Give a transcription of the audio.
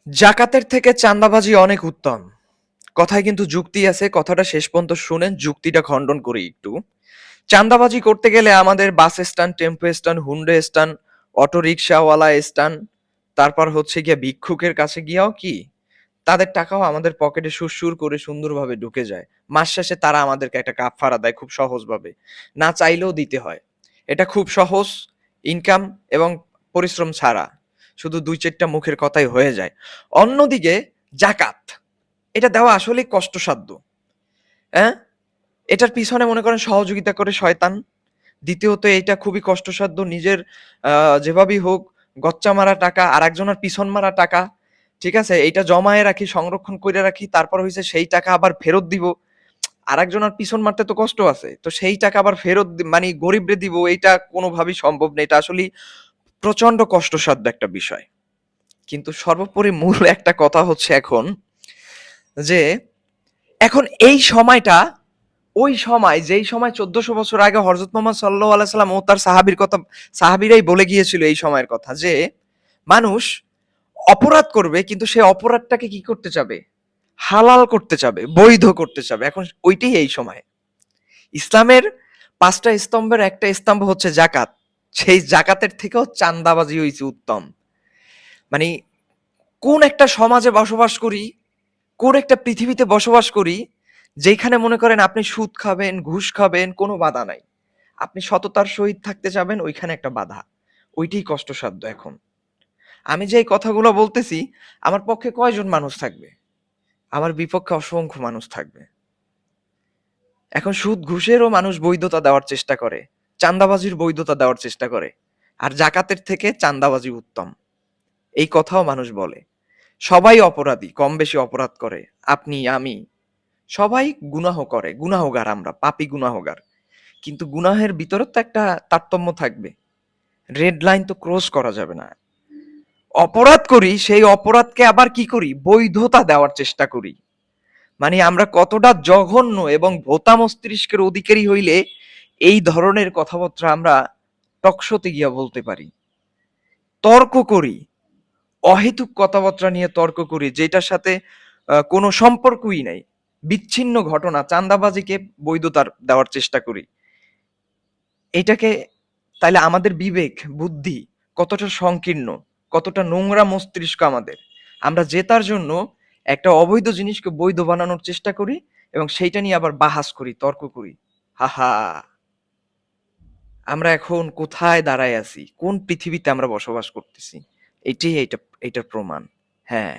জাকাতের থেকে চাঁদাবাজি অনেক উত্তম। কথায় কিন্তু যুক্তি আছে। কথাটা শেষ পর্যন্ত শুনেন, যুক্তিটা খণ্ডন করি একটু। চাঁদাবাজি করতে গেলে আমাদের bus stand, tempo stand, Honda stand, auto রিক্সাওয়ালা স্ট্যান্ড, তারপর হচ্ছে গিয়ে ভিক্ষুকের কাছে গিয়েও কি তাদের টাকাও আমাদের পকেটে সুরসুর করে সুন্দরভাবে ঢুকে যায়। মাস শেষে তারা আমাদেরকে একটা কাফারা দেয় খুব সহজভাবে। না চাইলেও দিতে হয়। এটা খুব সহজ ইনকাম এবং পরিশ্রম ছাড়া। শুধু ২-৪ টা মুখের কথাই হয়ে যায়। অন্যদিকে জাকাত, এটা দেওয়া আসলেই কষ্টসাধ্য। হ্যাঁ? এটার পিছনে মনে করেন সহযোগিতা করে শয়তান। দ্বিতীয়ত এইটা খুবই কষ্টসাধ্য। নিজের যেভাবেই হোক গচ্চা মারা টাকা, আরেকজনের পিছন মারা টাকা। ঠিক আছে? এইটা জমায়ে রাখি, সংরক্ষণ কইরা রাখি। তারপর হইছে সেই টাকা আবার ফেরত দিব। আরেকজনের পিছন মারতে তো কষ্ট আছে। তো সেই টাকা আবার ফেরত মানি গরিবরে দিব, এইটা কোনোভাবেই সম্ভব না। এটা আসলেই প্রচন্ড কষ্টসাধ্য একটা বিষয়। কিন্তু সর্বোপরি মূল একটা কথা হচ্ছে এখন যে, এখন এই সময়টা ওই সময় যেই সময় ১৪০০ বছর আগে হযরত মুহাম্মদ সাল্লাল্লাহু আলাইহি সাল্লাম ও তার সাহাবীর কথা, সাহাবীরাই বলে গিয়েছিল এই সময়ের কথা যে, মানুষ অপরাধ করবে কিন্তু সে অপরাধটাকে কি করতে চাবে? হালাল করতে চাবে, বৈধ করতে চাবে। এখন ওইটাই এই সময়। ইসলামের ৫ টা স্তম্ভের একটা স্তম্ভ হচ্ছে জাকাত। সেই জাকাতের থেকেও চান্দাবাজি হইছে উত্তম। মানে কোন একটা সমাজে বসবাস করি, কোন একটা পৃথিবীতে বসবাস করি, যেইখানে মনে করেন আপনি সুদ খাবেন, ঘুষ খাবেন, কোনো বাধা নাই। আপনি সততার সহিত থাকতে চাবেন, ওইখানে একটা বাধা। ওইটাই কষ্টসাধ্য এখন। আমি যে এই কথাগুলো বলতেছি, আমার পক্ষে কয়জন মানুষ থাকবে? আমার বিপক্ষে অসংখ্য মানুষ থাকবে। এখন সুদ ঘুষেরও মানুষ বৈধতা দেওয়ার চেষ্টা করে। চাঁদাবাজির বৈধতা দেওয়ার চেষ্টা করে। আর জাকাতের থেকে চাঁদাবাজি উত্তম। এই কথাও মানুষ বলে। সবাই অপরাধী, কম বেশি অপরাধ করে। আপনি, আমি, সবাই গুনাহ করে। গুনাহগার আমরা, পাপী গুনাহগার। কিন্তু গুনাহের ভিতরেও তো একটা তারতম্য থাকবে। রেড লাইন তো ক্রস করা যাবে না। অপরাধ করি, সেই অপরাধকে আবার কি করি? বৈধতা দেওয়ার চেষ্টা করি। মানে আমরা কতটা জঘন্য এবং ভোতা মস্তিষ্কের অধিকারী হইলে এই ধরনের কথাবার্তা আমরা টকশোতে গিয়া বলতে পারি। তর্ক করি, অহেতুক কথাবার্তা নিয়ে তর্ক করি, যেটার সাথে কোনো সম্পর্কই নাই। বিচ্ছিন্ন ঘটনা, চাঁদাবাজিকে বৈধতা দেওয়ার চেষ্টা করি। এটাকে তাইলে আমাদের বিবেক, বুদ্ধি কতটা সংকীর্ণ, কতটা নোংরা মস্তিষ্ক আমাদের। আমরা জেতার জন্য একটা অবৈধ জিনিসকে বৈধ বানানোর চেষ্টা করি এবং সেইটা নিয়ে আবার বাহাস করি, তর্ক করি। হাহা! আমরা এখন কোথায় দাঁড়ায় আছি? কোন পৃথিবীতে আমরা বসবাস করতেছি? এটাই এইটার প্রমাণ। হ্যাঁ।